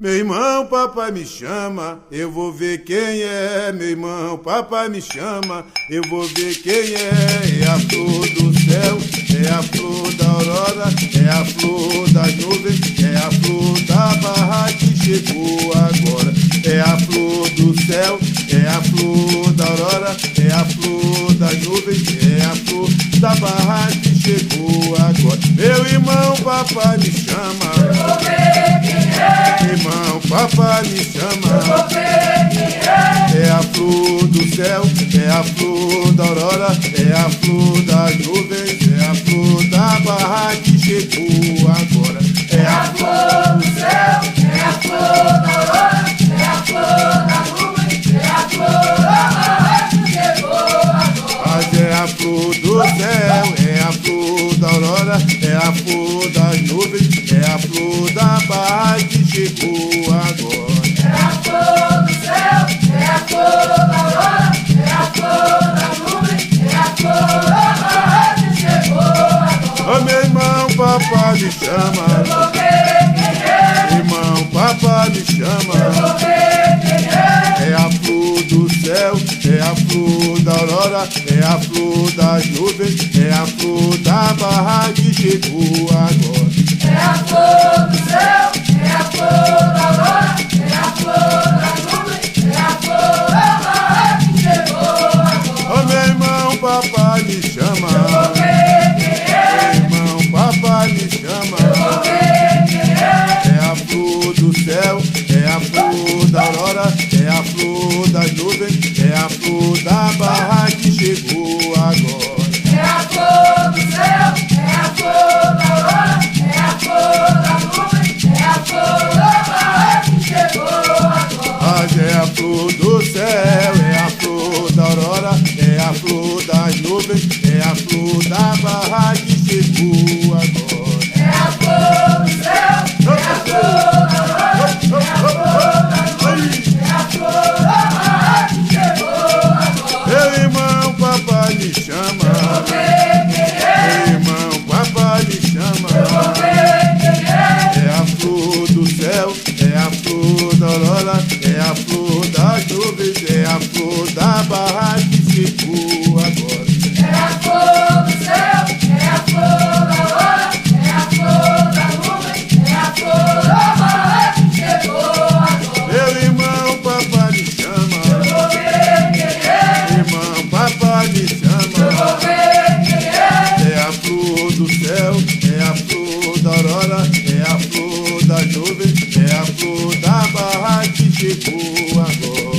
Meu irmão, papai me chama, eu vou ver quem é. Meu irmão, papai me chama, eu vou ver quem é. É a flor do céu, é a flor da aurora, é a flor das nuvens, é a flor da barra que chegou agora. É a flor do céu, é a flor da aurora, é a flor das nuvens, é a flor da barra que chegou agora. Meu irmão, papai me chama, eu vou ver quem é. Irmão, papai me chama, Eu vou ver quem é. é a flor do céu, é a flor da aurora, é a flor das nuvens, é a flor da barra que chegou agora. É a flor do céu, é a flor da aurora, é a flor da nuvem, é a flor da barra que chegou agora. Mas é a flor do céu, é a flor da aurora, é a flor das nuvens, é a flor da barra que chegou agora. É a flor do céu, é a flor da aurora, é a flor da nuvem, é a flor da barra que chegou agora. Ô meu irmão, papai me Eu chama, vou ver quem é. irmão, papai me Eu chama. vou ver quem é. É a flor do céu, é a flor da aurora, é a flor das nuvens, é a flor da barra que chegou agora. É a flor do céu, é a flor da aurora, é a flor da nuvem, é a flor da barra que chegou agora. Ô meu irmão, papai me Eu chama, vou ver quem é. irmão, papai me Eu chama. vou ver quem é. É a flor do céu, é a flor da aurora, é a flor das nuvens, é a flor da barra que chegou agora. É a flor do céu, é a flor da aurora, é a flor da nuvem, é a flor da barra que chegou agora. Mas é a flor do céu, é a flor da aurora, é a flor das nuvens, é a flor da barra que chegou agora. É a flor do céu, é a flor da aurora, é a flor da nuvem, é a flor da barra que chegou agora. Meu irmão, papai me chama, Eu vou ver quem é. meu irmão, papai me Eu chama. vou ver quem é. É a flor do céu, é a flor da aurora, é a flor das nuvens, é a flor da barra que chegou agora. É a flor do céu, é a flor da aurora, é a flor da nuvem, é a flor da barra que chegou agora. Meu irmão, papai me Eu chama, vou ver quem é. irmão, papai me Eu chama. vou ver quem é. É a flor do céu, é a flor da aurora, é a flor das nuvens, é a flor da barra que chegou agora.